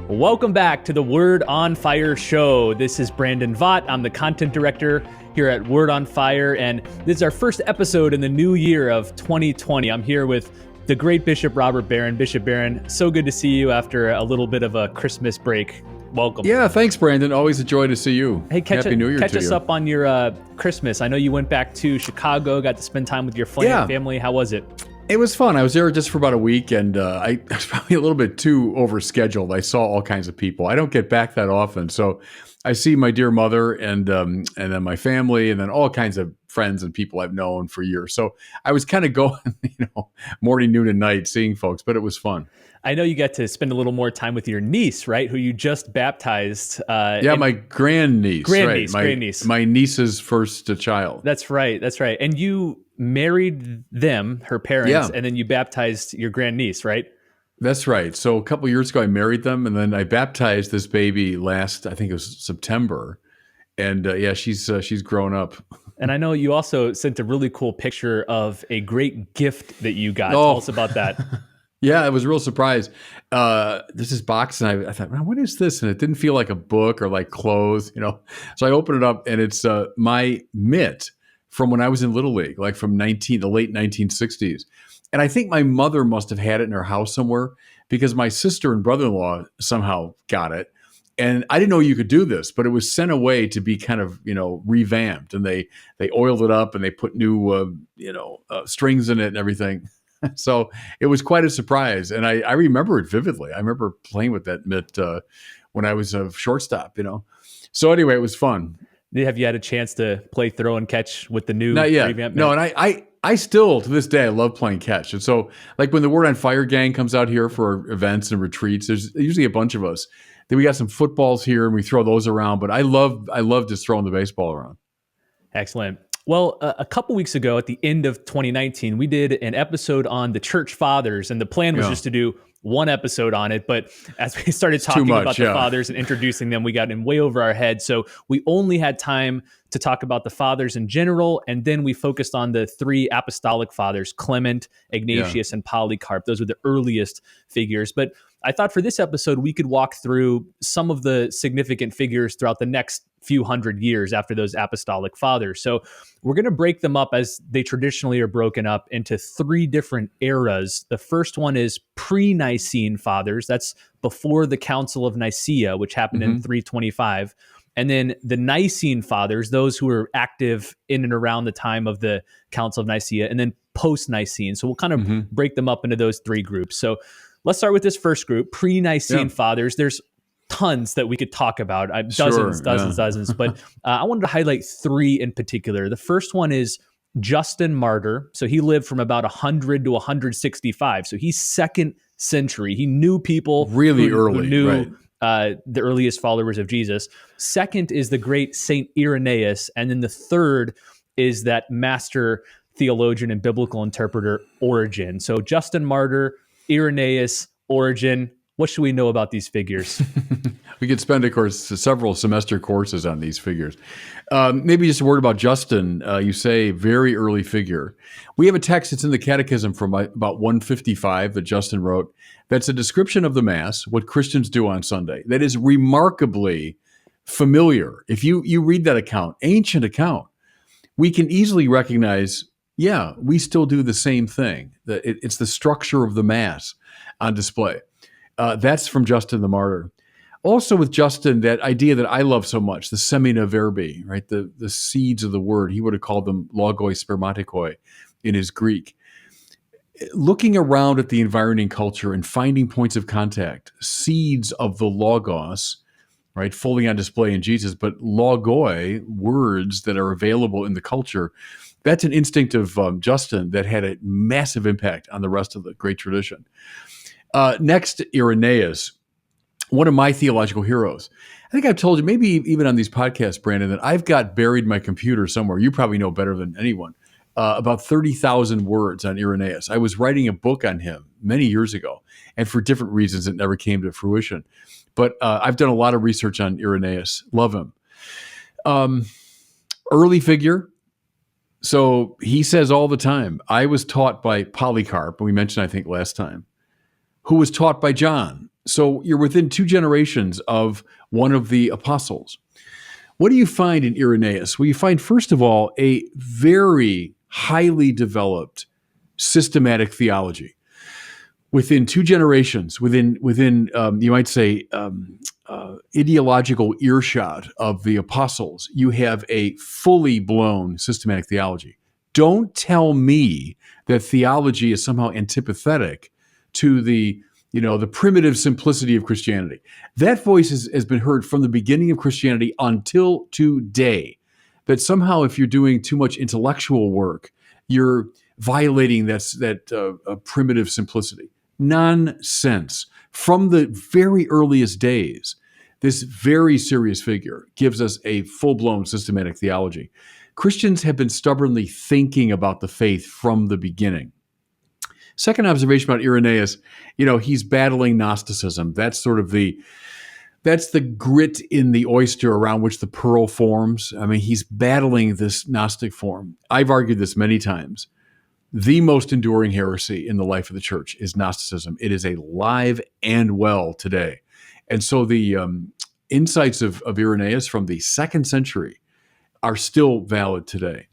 Welcome back to the Word on Fire show. This is Brandon Vaught. I'm the content director here at Word on Fire, and this is our first episode in the new year of 2020. I'm here with the great Bishop Robert Barron. Bishop Barron, so good to see you after a little bit of a Christmas break. Welcome. Yeah, thanks, Brandon. Always a joy to see you. Hey, Happy New Year catch to us you. up on your Christmas. I know you went back to Chicago, got to spend time with your family. How was it? It was fun. I was there just for about a week, and I was probably a little bit too overscheduled. I saw all kinds of people. I don't get back that often, so I see my dear mother and then my family, and then all kinds of friends and people I've known for years. So I was kind of going, morning, noon, and night, seeing folks, but it was fun. I know you get to spend a little more time with your niece, right? Who you just baptized. My grandniece. Grandniece. My niece's first child. That's right. And you married them, her parents, and then you baptized your grandniece, right? That's right. So a couple of years ago, I married them, and then I baptized this baby I think it was September. And she's grown up. And I know you also sent a really cool picture of a great gift that you got. Tell us about that. Yeah, it was a real surprise. There's this box, and I thought, man, what is this? And it didn't feel like a book or like clothes, So I opened it up, and it's my mitt from when I was in Little League, like from the late 1960s. And I think my mother must have had it in her house somewhere because my sister and brother-in-law somehow got it. And I didn't know you could do this, but it was sent away to be kind of, revamped. And they oiled it up and they put new, strings in it and everything. So it was quite a surprise. And I remember it vividly. I remember playing with that mitt when I was a shortstop, So anyway, it was fun. Have you had a chance to play throw and catch with the new Not yet. revamped No, mitt? and I still, to this day, I love playing catch. And so, like when the Word on Fire gang comes out here for events and retreats, there's usually a bunch of us. Then we got some footballs here, and we throw those around. But I love just throwing the baseball around. Excellent. Well, a couple weeks ago at the end of 2019, we did an episode on the Church Fathers, and the plan was just to do one episode on it. But as we started talking about the fathers and introducing them, we got in way over our head. So we only had time to talk about the fathers in general. And then we focused on the three apostolic fathers, Clement, Ignatius, and Polycarp. Those were the earliest figures. But I thought for this episode, we could walk through some of the significant figures throughout the next few hundred years after those apostolic fathers. So we're going to break them up as they traditionally are broken up into three different eras. The first one is pre-Nicene fathers. That's before the Council of Nicaea, which happened in 325. And then the Nicene fathers, those who were active in and around the time of the Council of Nicaea, and then post-Nicene. So we'll kind of break them up into those three groups. So let's start with this first group, pre-Nicene fathers. There's tons that we could talk about, dozens. But I wanted to highlight three in particular. The first one is Justin Martyr. So he lived from about 100 to 165. So he's second century. He knew people really who early, knew right. The earliest followers of Jesus. Second is the great Saint Irenaeus. And then the third is that master theologian and biblical interpreter Origen. So Justin Martyr, Irenaeus, Origen. What should we know about these figures? We could spend, of course, several semester courses on these figures. Maybe just a word about Justin. You say very early figure. We have a text that's in the Catechism from about 155 that Justin wrote. That's a description of the Mass, what Christians do on Sunday. That is remarkably familiar. If you read that account, ancient account, we can easily recognize, we still do the same thing. It's the structure of the Mass on display. That's from Justin the Martyr. Also with Justin, that idea that I love so much, the semina verbi, right? The seeds of the word. He would have called them logoi spermatikoi in his Greek. Looking around at the environing culture and finding points of contact, seeds of the logos, right? Fully on display in Jesus, but logoi, words that are available in the culture, that's an instinct of Justin that had a massive impact on the rest of the great tradition. Next, Irenaeus, one of my theological heroes. I think I've told you, maybe even on these podcasts, Brandon, that I've got buried in my computer somewhere. You probably know better than anyone. About 30,000 words on Irenaeus. I was writing a book on him many years ago, and for different reasons, it never came to fruition. But I've done a lot of research on Irenaeus. Love him. Early figure. So he says all the time, I was taught by Polycarp, we mentioned, I think, last time, who was taught by John. So you're within 2 generations of one of the apostles. What do you find in Irenaeus? Well, you find, first of all, a very highly developed systematic theology. Within 2 generations, within you might say, ideological earshot of the apostles, you have a fully blown systematic theology. Don't tell me that theology is somehow antipathetic to the primitive simplicity of Christianity. That voice has been heard from the beginning of Christianity until today, that somehow if you're doing too much intellectual work, you're violating that primitive simplicity. Nonsense. From the very earliest days, this very serious figure gives us a full-blown systematic theology. Christians have been stubbornly thinking about the faith from the beginning. Second observation about Irenaeus, he's battling Gnosticism. That's the grit in the oyster around which the pearl forms. I mean, he's battling this Gnostic form. I've argued this many times. The most enduring heresy in the life of the church is Gnosticism. It is alive and well today. And so the insights of Irenaeus from the 2nd century are still valid today.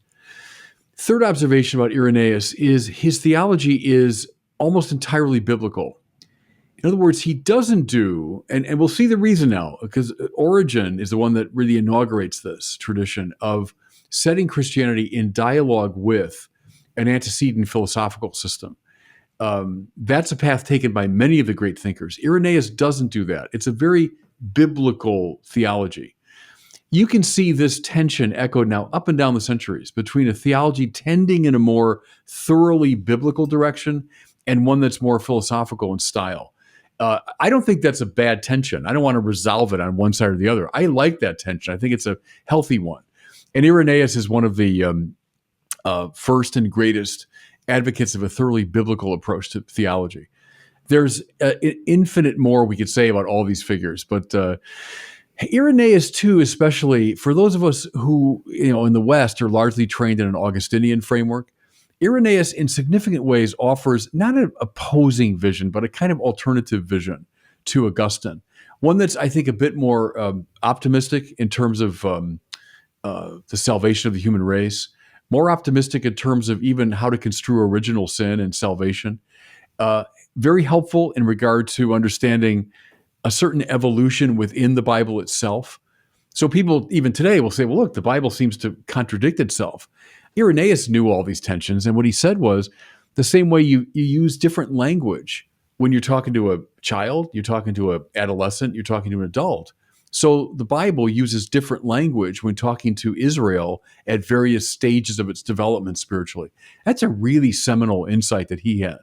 Third observation about Irenaeus is his theology is almost entirely biblical. In other words, he doesn't do, and we'll see the reason now, because Origen is the one that really inaugurates this tradition of setting Christianity in dialogue with an antecedent philosophical system. That's a path taken by many of the great thinkers. Irenaeus doesn't do that. It's a very biblical theology. You can see this tension echoed now up and down the centuries between a theology tending in a more thoroughly biblical direction and one that's more philosophical in style. I don't think that's a bad tension. I don't want to resolve it on one side or the other. I like that tension. I think it's a healthy one. And Irenaeus is one of the first and greatest advocates of a thoroughly biblical approach to theology. There's infinite more we could say about all these figures, but Irenaeus too, especially for those of us who, in the West are largely trained in an Augustinian framework, Irenaeus in significant ways offers not an opposing vision, but a kind of alternative vision to Augustine. One that's, I think, a bit more optimistic in terms of the salvation of the human race, more optimistic in terms of even how to construe original sin and salvation. Very helpful in regard to understanding a certain evolution within the Bible itself. So people even today will say, well, look, the Bible seems to contradict itself. Irenaeus knew all these tensions, and what he said was the same way you use different language when you're talking to a child, you're talking to an adolescent, you're talking to an adult. So the Bible uses different language when talking to Israel at various stages of its development spiritually. That's a really seminal insight that he had.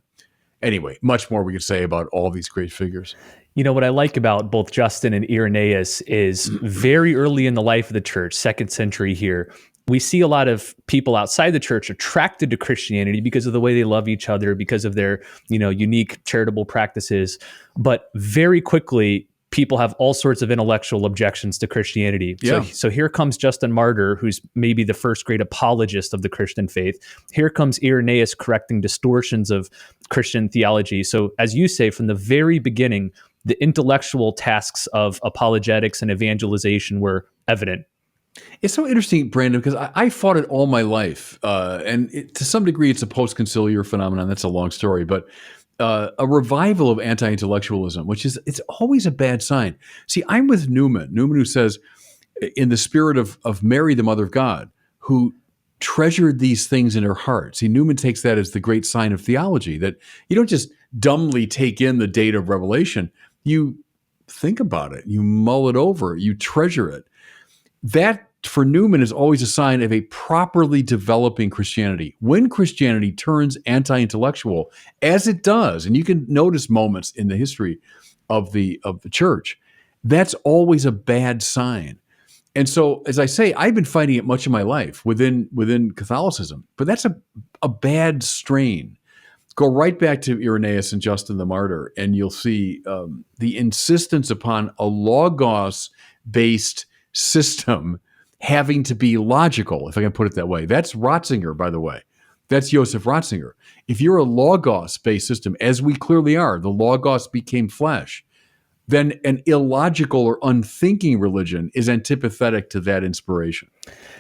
Anyway, much more we could say about all these great figures. What I like about both Justin and Irenaeus is very early in the life of the church, 2nd century here, we see a lot of people outside the church attracted to Christianity because of the way they love each other, because of their, unique charitable practices. But very quickly, people have all sorts of intellectual objections to Christianity. Yeah. So here comes Justin Martyr, who's maybe the first great apologist of the Christian faith. Here comes Irenaeus correcting distortions of Christian theology. So as you say, from the very beginning, the intellectual tasks of apologetics and evangelization were evident. It's so interesting, Brandon, because I fought it all my life. To some degree, it's a post-conciliar phenomenon. That's a long story. But a revival of anti-intellectualism, it's always a bad sign. See, I'm with Newman who says, in the spirit of Mary, the Mother of God, who treasured these things in her heart. See, Newman takes that as the great sign of theology, that you don't just dumbly take in the date of revelation. You think about it, you mull it over, you treasure it. That, for Newman, is always a sign of a properly developing Christianity. When Christianity turns anti-intellectual, as it does, and you can notice moments in the history of the church, that's always a bad sign. And so, as I say, I've been fighting it much of my life within Catholicism, but that's a bad strain. Go right back to Irenaeus and Justin the Martyr, and you'll see the insistence upon a logos-based system having to be logical, if I can put it that way. That's Ratzinger, by the way. That's Joseph Ratzinger. If you're a logos-based system, as we clearly are, the logos became flesh. then an illogical or unthinking religion is antipathetic to that inspiration.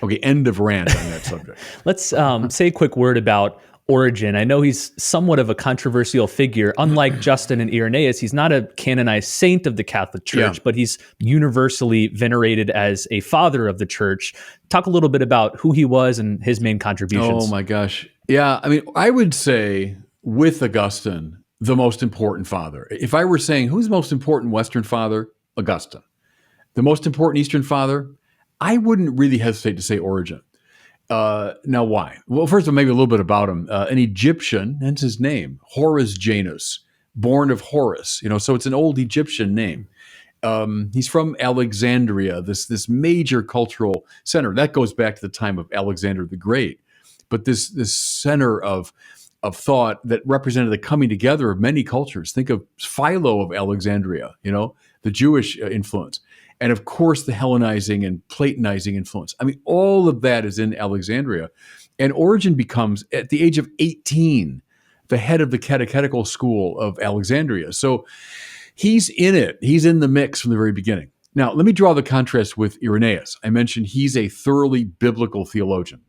Okay, end of rant on that subject. Let's say a quick word about Origen. I know he's somewhat of a controversial figure. Unlike Justin and Irenaeus, he's not a canonized saint of the Catholic Church, but he's universally venerated as a father of the Church. Talk a little bit about who he was and his main contributions. Oh my gosh. Yeah, I mean, I would say with Augustine, the most important father. If I were saying who's the most important Western father, Augustine. The most important Eastern father, I wouldn't really hesitate to say Origen. Now, why? Well, first of all, maybe a little bit about him. An Egyptian, hence his name, Horus Janus, born of Horus. So it's an old Egyptian name. He's from Alexandria, this major cultural center. That goes back to the time of Alexander the Great. But this center of thought that represented the coming together of many cultures. Think of Philo of Alexandria, the Jewish influence. And of course, the Hellenizing and Platonizing influence. I mean, all of that is in Alexandria. And Origen becomes, at the age of 18, the head of the catechetical school of Alexandria. So he's in it. He's in the mix from the very beginning. Now, let me draw the contrast with Irenaeus. I mentioned he's a thoroughly biblical theologian.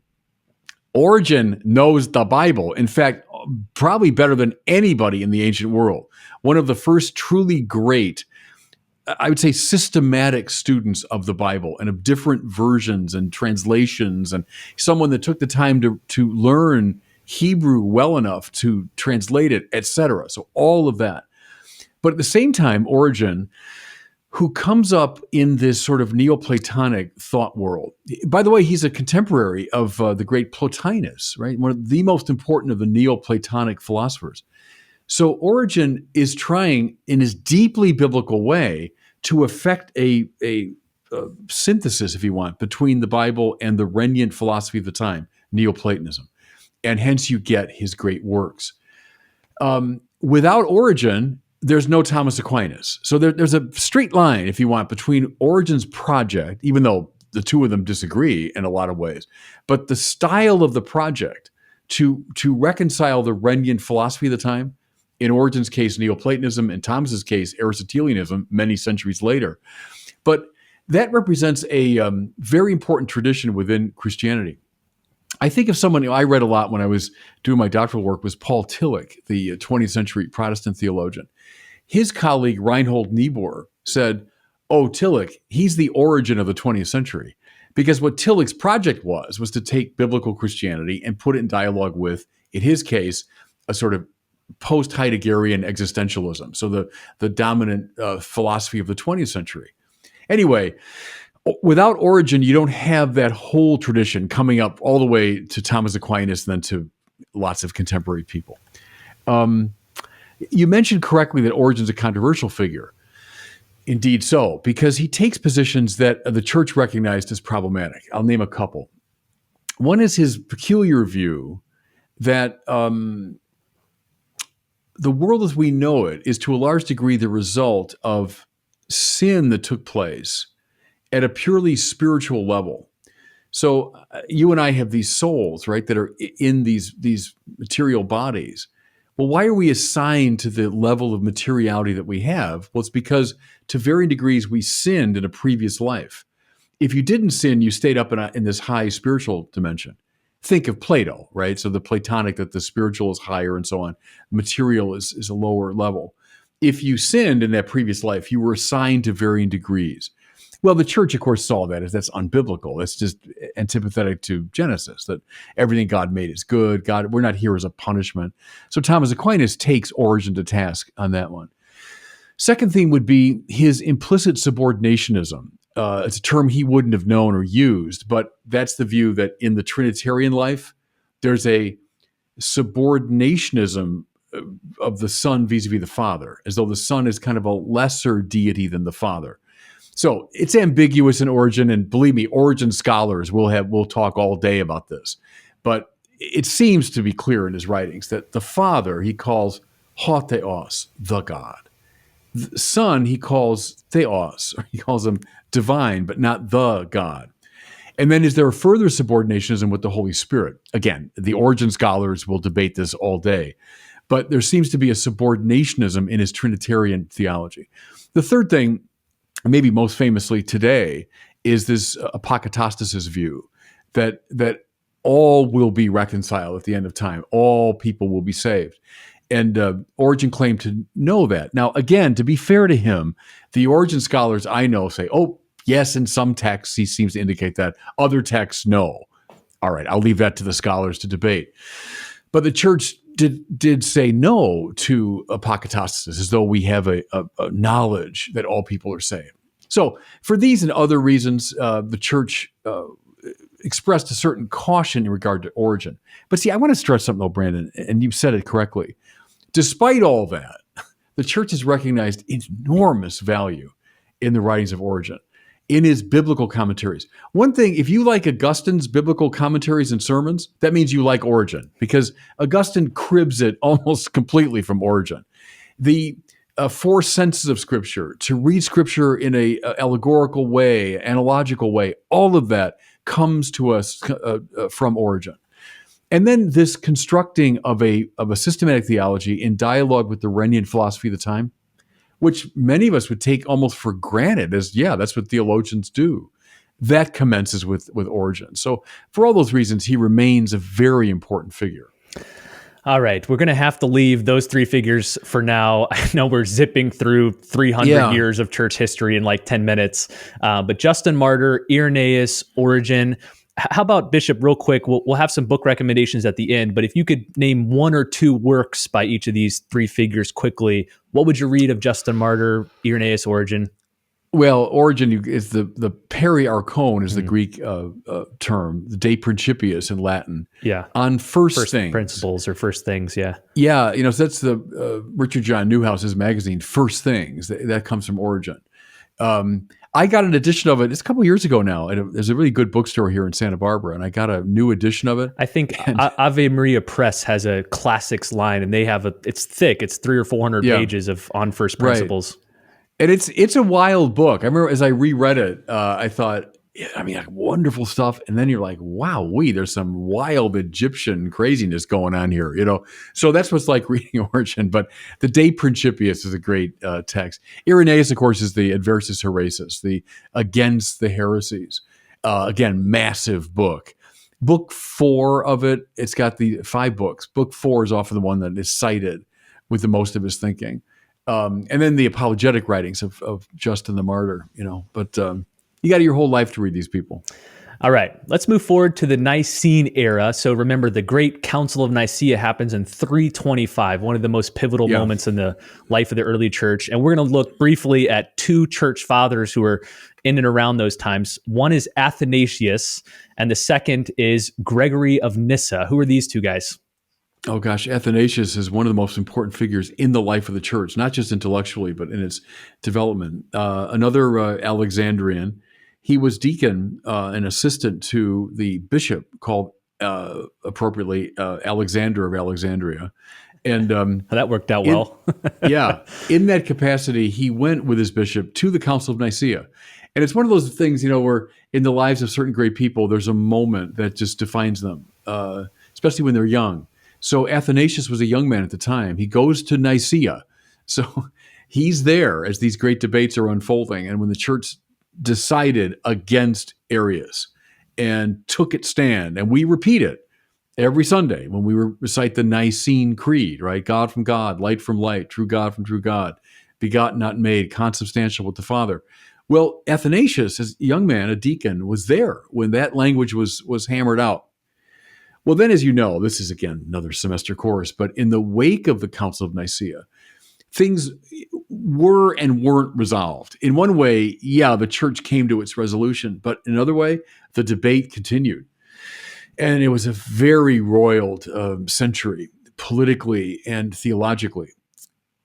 Origen knows the Bible. In fact, probably better than anybody in the ancient world. One of the first truly great, I would say, systematic students of the Bible and of different versions and translations, and someone that took the time to learn Hebrew well enough to translate it, etc. So all of that. But at the same time, Origen, who comes up in this sort of Neoplatonic thought world. By the way, he's a contemporary of the great Plotinus, right? One of the most important of the Neoplatonic philosophers. So Origen is trying, in his deeply biblical way, to effect a synthesis, if you want, between the Bible and the regnant philosophy of the time, Neoplatonism. And hence you get his great works. Without Origen, there's no Thomas Aquinas. So there's a straight line, if you want, between Origen's project, even though the two of them disagree in a lot of ways, but the style of the project to reconcile the regnant philosophy of the time, in Origen's case, Neoplatonism, in Thomas's case, Aristotelianism, many centuries later. But that represents a very important tradition within Christianity. I think of someone I read a lot when I was doing my doctoral work was Paul Tillich, the 20th century Protestant theologian. His colleague Reinhold Niebuhr said, "Oh, Tillich, he's the Origen of the 20th century." Because what Tillich's project was to take biblical Christianity and put it in dialogue with, in his case, a sort of post-Heideggerian existentialism. So the dominant philosophy of the 20th century. Anyway, without Origen, you don't have that whole tradition coming up all the way to Thomas Aquinas and then to lots of contemporary people. You mentioned correctly that Origen's a controversial figure. Indeed so, because he takes positions that the church recognized as problematic. I'll name a couple. One is his peculiar view that the world as we know it is to a large degree the result of sin that took place at a purely spiritual level. So you and I have these souls, right, that are in these material bodies. Well, why are we assigned to the level of materiality that we have? Well, it's because to varying degrees we sinned in a previous life. If you didn't sin, you stayed up in this high spiritual dimension. Think of Plato, right? So the Platonic, that the spiritual is higher and so on. Material is a lower level. If you sinned in that previous life, you were assigned to varying degrees. Well, the church, of course, saw that as that's unbiblical. It's just antipathetic to Genesis, that everything God made is good. God, we're not here as a punishment. So Thomas Aquinas takes Origen to task on that one. Second thing would be his implicit subordinationism. It's a term he wouldn't have known or used, but that's the view that in the Trinitarian life, there's a subordinationism of the Son vis-a-vis the Father, as though the Son is kind of a lesser deity than the Father. So it's ambiguous in Origen, and believe me, Origen scholars will talk all day about this. But it seems to be clear in his writings that the Father he calls ho theos, the God. The Son he calls theos, or he calls him divine, but not the God. And then is there a further subordinationism with the Holy Spirit? Again, the Origen scholars will debate this all day. but there seems to be a subordinationism in his Trinitarian theology. The third thing, maybe most famously today, is this apokatastasis view that all will be reconciled at the end of time. All people will be saved. And Origen claimed to know that. Now, again, to be fair to him, the Origen scholars I know say, oh, yes, in some texts he seems to indicate that. Other texts, no. All right, I'll leave that to the scholars to debate. But the church did say no to apokatastasis, as though we have a knowledge that all people are saved. So for these and other reasons, the church expressed a certain caution in regard to Origen. But see, I want to stress something though, Brandon, and you've said it correctly. Despite all that, the church has recognized enormous value in the writings of Origen, in his biblical commentaries. One thing, if you like Augustine's biblical commentaries and sermons, that means you like Origen, because Augustine cribs it almost completely from Origen. The four senses of Scripture, to read Scripture in a allegorical way, analogical way, all of that comes to us from Origen. And then this constructing of a systematic theology in dialogue with the Iranian philosophy of the time, which many of us would take almost for granted as, yeah, that's what theologians do. That commences with Origen. So for all those reasons, he remains a very important figure. All right, we're going to have to leave those three figures for now. I know we're zipping through 300 years of church history in like 10 minutes, but Justin Martyr, Irenaeus, Origen. How about, Bishop, real quick, we'll have some book recommendations at the end, but if you could name one or two works by each of these three figures quickly, what would you read of Justin Martyr, Irenaeus, Origen? Well, Origen is the periarchon is the Greek term, the de principiis in Latin. Yeah. On first things. Principles or first things, yeah. Yeah, so that's the Richard John Newhouse's magazine, First Things. That comes from Origen. I got an edition of it. It's a couple of years ago now. There's a really good bookstore here in Santa Barbara, and I got a new edition of it. I think Ave Maria Press has a classics line, and they have it's thick. It's 300 or 400 pages of on first principles. Right. And it's a wild book. I remember as I reread it, I thought, wonderful stuff. And then you're like, wow, there's some wild Egyptian craziness going on here, So that's what's like reading Origen. But the De Principiis is a great text. Irenaeus, of course, is the Adversus Haeresis, the Against the Heresies. Again, massive book. Book 4 of it, it's got the 5 books. Book 4 is often the one that is cited with the most of his thinking. And then the apologetic writings of Justin the Martyr, but you got your whole life to read these people. All right, let's move forward to the Nicene era. So remember, the Great Council of Nicaea happens in 325, one of the most pivotal moments in the life of the early church. And we're going to look briefly at 2 church fathers who were in and around those times. One is Athanasius, and the second is Gregory of Nyssa. Who are these 2 guys? Oh gosh, Athanasius is one of the most important figures in the life of the church, not just intellectually, but in its development. Another Alexandrian. He was deacon and assistant to the bishop called, appropriately, Alexander of Alexandria. And that worked out well. In that capacity, he went with his bishop to the Council of Nicaea. And it's one of those things, where in the lives of certain great people, there's a moment that just defines them, especially when they're young. So Athanasius was a young man at the time. He goes to Nicaea. So he's there as these great debates are unfolding. And when the church decided against Arius and took its stand, and we repeat it every Sunday when we recite the Nicene Creed, right? God from God, light from light, true God from true God, begotten, not made, consubstantial with the Father. Well, Athanasius, as a young man, a deacon, was there when that language was hammered out. Well, then, as you know, this is, again, another semester course, but in the wake of the Council of Nicaea, things were and weren't resolved. In one way, the church came to its resolution, but in another way, the debate continued. And it was a very roiled century, politically and theologically.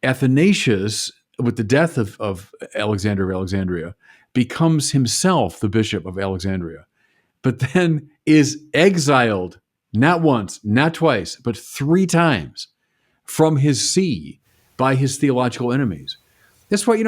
Athanasius, with the death of Alexander of Alexandria, becomes himself the bishop of Alexandria, but then is exiled not once, not twice, but 3 times from his see by his theological enemies. That's why,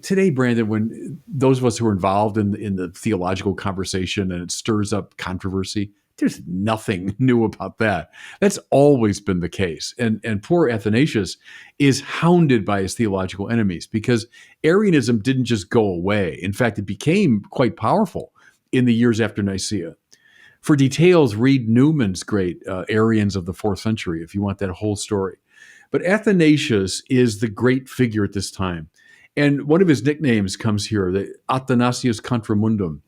today, Brandon, when those of us who are involved in the theological conversation and it stirs up controversy, There's nothing new about that. That's always been the case. And poor Athanasius is hounded by his theological enemies because Arianism didn't just go away. In fact, it became quite powerful in the years after Nicaea. For details, read Newman's great Arians of the 4th century if you want that whole story. But Athanasius is the great figure at this time. And one of his nicknames comes here, the Athanasius contra mundum,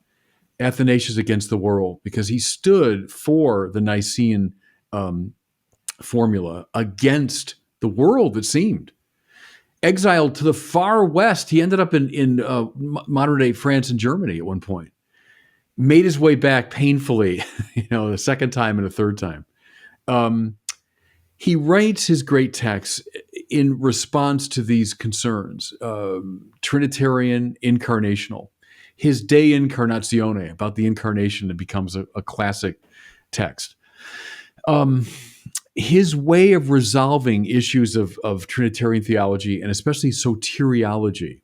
Athanasius against the world, because he stood for the Nicene formula against the world, it seemed. Exiled to the far west, he ended up in modern-day France and Germany at one point. Made his way back painfully, the second time and a third time. He writes his great texts in response to these concerns, Trinitarian, incarnational. His De Incarnatione, about the incarnation, it becomes a classic text. His way of resolving issues of Trinitarian theology, and especially soteriology.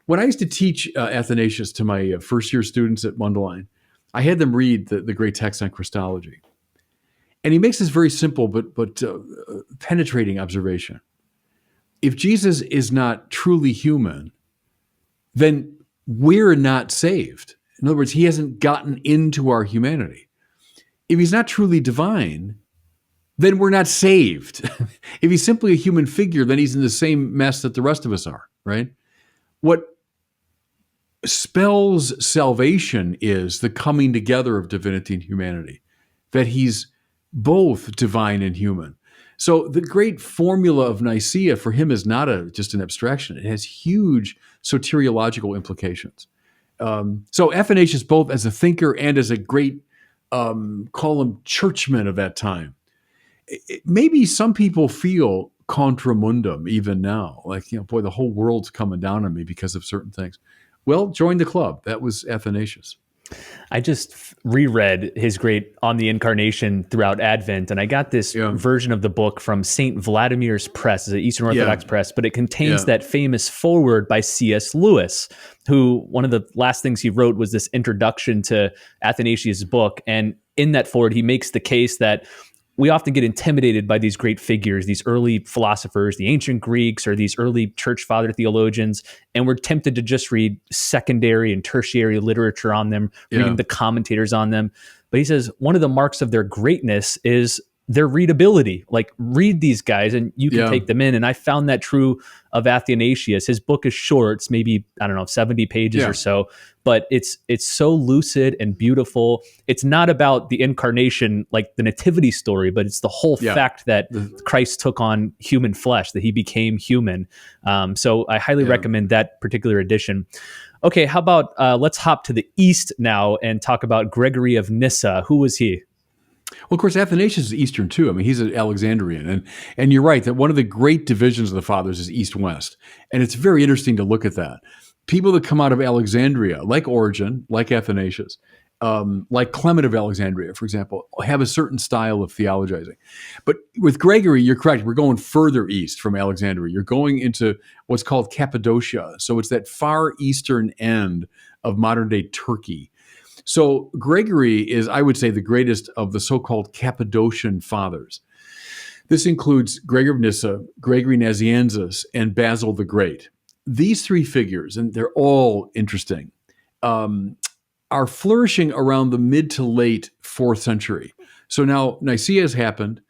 When I used to teach Athanasius to my first-year students at Mundelein, I had them read the great text on Christology. And he makes this very simple but penetrating observation. If Jesus is not truly human, then we're not saved. In other words, he hasn't gotten into our humanity. If he's not truly divine, then we're not saved. If he's simply a human figure, then he's in the same mess that the rest of us are, right? What spells salvation is the coming together of divinity and humanity, that he's both divine and human. So the great formula of Nicaea for him is not just an abstraction. It has huge soteriological implications. So Athanasius, both as a thinker and as a great, call him churchman of that time. Maybe some people feel contra mundum even now, like, boy, the whole world's coming down on me because of certain things. Well, join the club. That was Athanasius. I just reread his great On the Incarnation throughout Advent, and I got this version of the book from St. Vladimir's Press, it's an Eastern Orthodox press, but it contains that famous foreword by C.S. Lewis, who one of the last things he wrote was this introduction to Athanasius' book. And in that foreword, he makes the case that we often get intimidated by these great figures, these early philosophers, the ancient Greeks, or these early church father theologians, and we're tempted to just read secondary and tertiary literature on them, reading the commentators on them. But he says one of the marks of their greatness is their readability. Like, read these guys and you can take them in. And I found that true of Athanasius. His book is short. It's maybe, 70 pages or so, but it's so lucid and beautiful. It's not about the incarnation, like the nativity story, but it's the whole fact that Christ took on human flesh, that he became human. So I highly recommend that particular edition. Okay, how about let's hop to the East now and talk about Gregory of Nyssa. Who was he? Well, of course, Athanasius is Eastern too. I mean, he's an Alexandrian. And you're right that one of the great divisions of the fathers is East-West. And it's very interesting to look at that. People that come out of Alexandria, like Origen, like Athanasius, like Clement of Alexandria, for example, have a certain style of theologizing. But with Gregory, you're correct. We're going further east from Alexandria. You're going into what's called Cappadocia. So it's that far eastern end of modern-day Turkey. So Gregory is, I would say, the greatest of the so-called Cappadocian fathers. This includes Gregory of Nyssa, Gregory Nazianzus, and Basil the Great. These three figures, and they're all interesting, are flourishing around the mid to late 4th century. So now Nicaea has happened.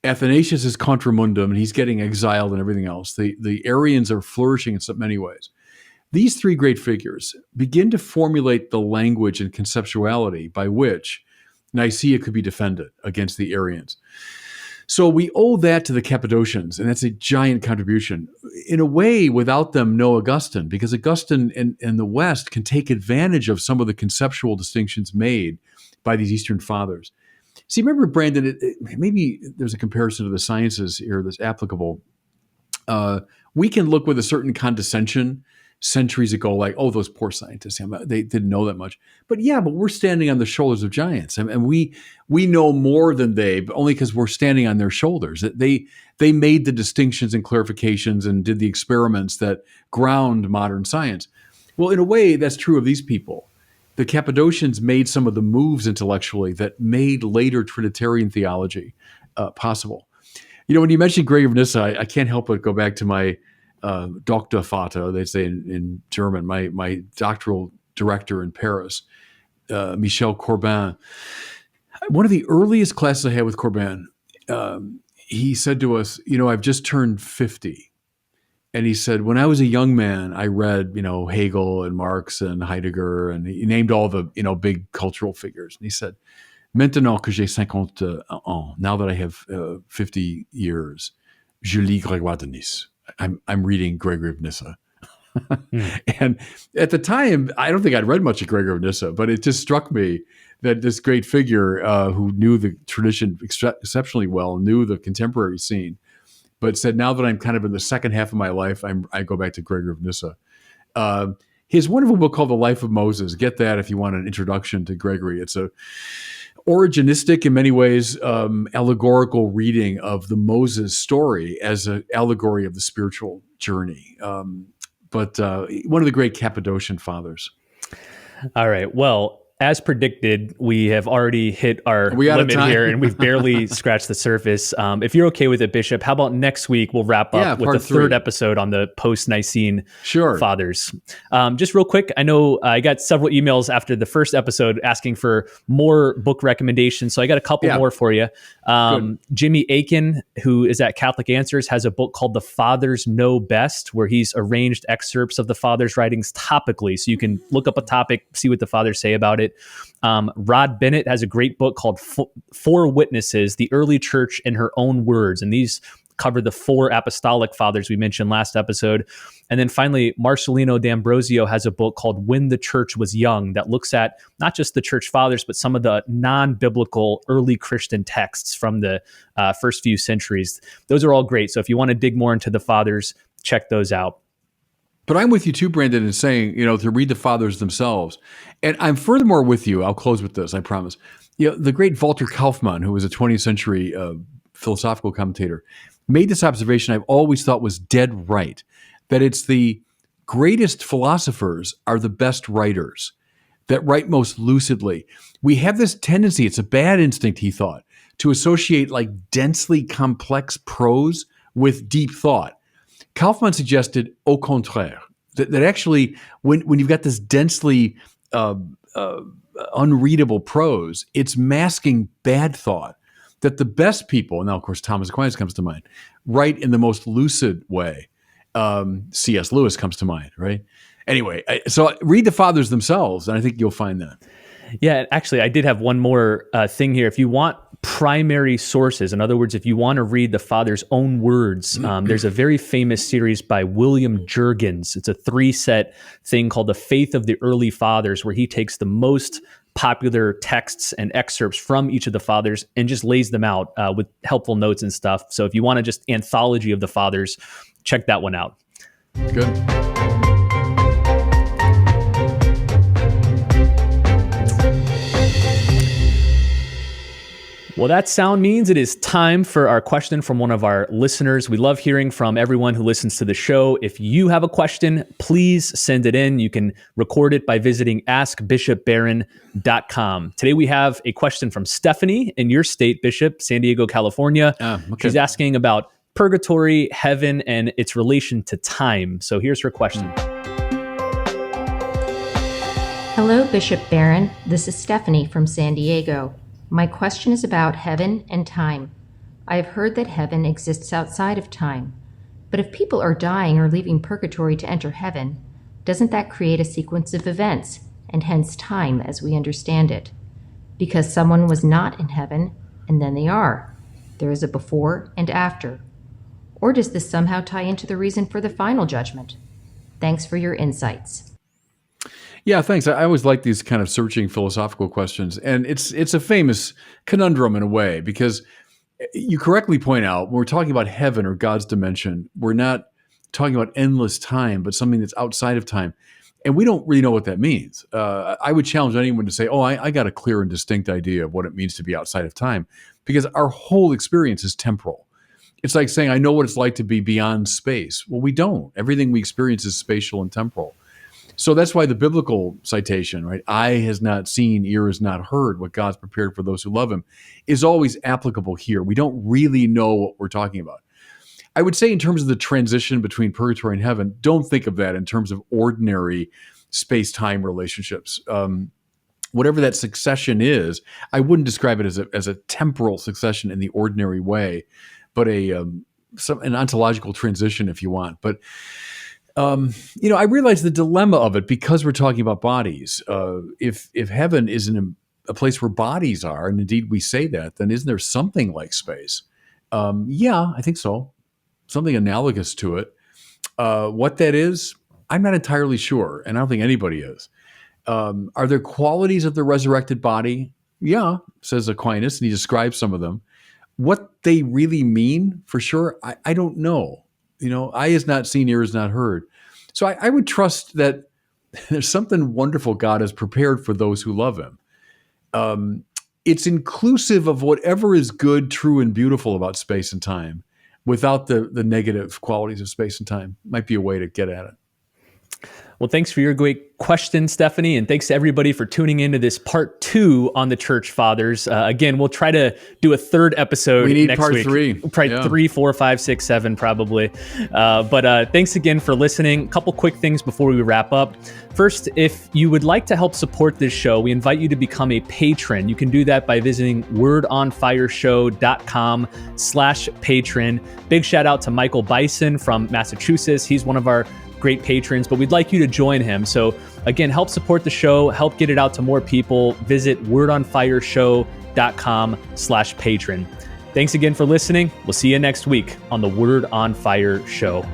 Athanasius is contra mundum, and he's getting exiled and everything else. The Arians are flourishing in so many ways. These three great figures begin to formulate the language and conceptuality by which Nicaea could be defended against the Arians. So we owe that to the Cappadocians, and that's a giant contribution. In a way, without them, no Augustine, because Augustine and the West can take advantage of some of the conceptual distinctions made by these Eastern fathers. See, remember, Brandon, maybe there's a comparison to the sciences here that's applicable. We can look with a certain condescension centuries ago, like, oh, those poor scientists, they didn't know that much. But we're standing on the shoulders of giants, and we know more than they, but only because we're standing on their shoulders. They made the distinctions and clarifications and did the experiments that ground modern science. Well, in a way, that's true of these people. the Cappadocians made some of the moves intellectually that made later Trinitarian theology possible. When you mentioned Gregory of Nyssa, I can't help but go back to my Doktorvater, they say in German, my doctoral director in Paris, Michel Corbin. One of the earliest classes I had with Corbin, he said to us, I've just turned 50. And he said, when I was a young man, I read, Hegel and Marx and Heidegger, and he named all the, big cultural figures. And he said, maintenant que j'ai 50 ans, now that I have 50 years, je lis Gregoire de Nyssa. I'm reading Gregory of Nyssa. And at the time, I don't think I'd read much of Gregory of Nyssa, but it just struck me that this great figure who knew the tradition exceptionally well, knew the contemporary scene, but said, now that I'm kind of in the second half of my life, I go back to Gregory of Nyssa. His wonderful book called The Life of Moses. Get that if you want an introduction to Gregory. It's a originistic, in many ways, allegorical reading of the Moses story as an allegory of the spiritual journey. But one of the great Cappadocian fathers. All right. Well, as predicted, we have already hit our limit here, and we've barely scratched the surface. If you're okay with it, Bishop, how about next week we'll wrap up with the third episode on the post-Nicene fathers. Just real quick, I know I got several emails after the first episode asking for more book recommendations, so I got a couple more for you. Jimmy Aiken, who is at Catholic Answers, has a book called The Fathers Know Best, where he's arranged excerpts of the Fathers' writings topically, so you can look up a topic, see what the Fathers say about it. Rod Bennett has a great book called Four Witnesses, the Early Church in Her Own Words. And these cover the four apostolic fathers we mentioned last episode. And then finally, Marcelino D'Ambrosio has a book called When the Church Was Young that looks at not just the church fathers, but some of the non-biblical early Christian texts from the first few centuries. Those are all great. So if you want to dig more into the fathers, check those out. But I'm with you too, Brandon, in saying, to read the fathers themselves. And I'm furthermore with you. I'll close with this, I promise. The great Walter Kaufmann, who was a 20th century philosophical commentator, made this observation I've always thought was dead right, that it's the greatest philosophers are the best writers that write most lucidly. We have this tendency, it's a bad instinct, he thought, to associate like densely complex prose with deep thought. Kaufmann suggested au contraire, that actually when you've got this densely unreadable prose, it's masking bad thought, that the best people, now of course Thomas Aquinas comes to mind, write in the most lucid way. C.S. Lewis comes to mind, right? Anyway, so read the fathers themselves, and I think you'll find that. Yeah, actually, I did have one more thing here. If you want primary sources, in other words, if you want to read the father's own words, there's a very famous series by William Jurgens. It's a 3-set thing called The Faith of the Early Fathers, where he takes the most popular texts and excerpts from each of the fathers and just lays them out with helpful notes and stuff. So if you want to just anthology of the fathers, check that one out. Good. Well, that sound means it is time for our question from one of our listeners. We love hearing from everyone who listens to the show. If you have a question, please send it in. You can record it by visiting askbishopbarron.com. Today we have a question from Stephanie in your state, Bishop, San Diego, California. Okay. She's asking about purgatory, heaven, and its relation to time. So here's her question. Hello, Bishop Barron. This is Stephanie from San Diego. My question is about heaven and time. I have heard that heaven exists outside of time. But if people are dying or leaving purgatory to enter heaven, doesn't that create a sequence of events, and hence time as we understand it? Because someone was not in heaven, and then they are. There is a before and after. Or does this somehow tie into the reason for the final judgment? Thanks for your insights. Yeah, thanks. I always like these kind of searching philosophical questions. And it's a famous conundrum in a way, because you correctly point out, when we're talking about heaven or God's dimension, we're not talking about endless time, but something that's outside of time. And we don't really know what that means. I would challenge anyone to say, I got a clear and distinct idea of what it means to be outside of time, because our whole experience is temporal. It's like saying, I know what it's like to be beyond space. Well, we don't. Everything we experience is spatial and temporal. So that's why the biblical citation, right? Eye has not seen, ear has not heard what God's prepared for those who love him, is always applicable here. We don't really know what we're talking about. I would say in terms of the transition between purgatory and heaven, don't think of that in terms of ordinary space-time relationships. Whatever that succession is, I wouldn't describe it as a temporal succession in the ordinary way, but an ontological transition, if you want. But I realize the dilemma of it because we're talking about bodies. If heaven isn't a place where bodies are, and indeed we say that, then isn't there something like space? Yeah, I think so. Something analogous to it. What that is, I'm not entirely sure, and I don't think anybody is. Are there qualities of the resurrected body? Yeah, says Aquinas, and he describes some of them. What they really mean, for sure, I don't know. Eye is not seen, ear is not heard. So I would trust that there's something wonderful God has prepared for those who love him. It's inclusive of whatever is good, true, and beautiful about space and time, without the negative qualities of space and time. Might be a way to get at it. Well, thanks for your great question, Stephanie, and thanks to everybody for tuning into this part 2 on the Church Fathers. Again, we'll try to do a third episode next week. We need part 3. Probably 3, 4, 5, 6, 7, probably. But thanks again for listening. A couple quick things before we wrap up. First, if you would like to help support this show, we invite you to become a patron. You can do that by visiting wordonfireshow.com/patron. Big shout out to Michael Bison from Massachusetts. He's one of our great patrons, but we'd like you to join him. So again, help support the show, help get it out to more people. Visit wordonfireshow.com/patron. Thanks again for listening. We'll see you next week on the Word on Fire Show.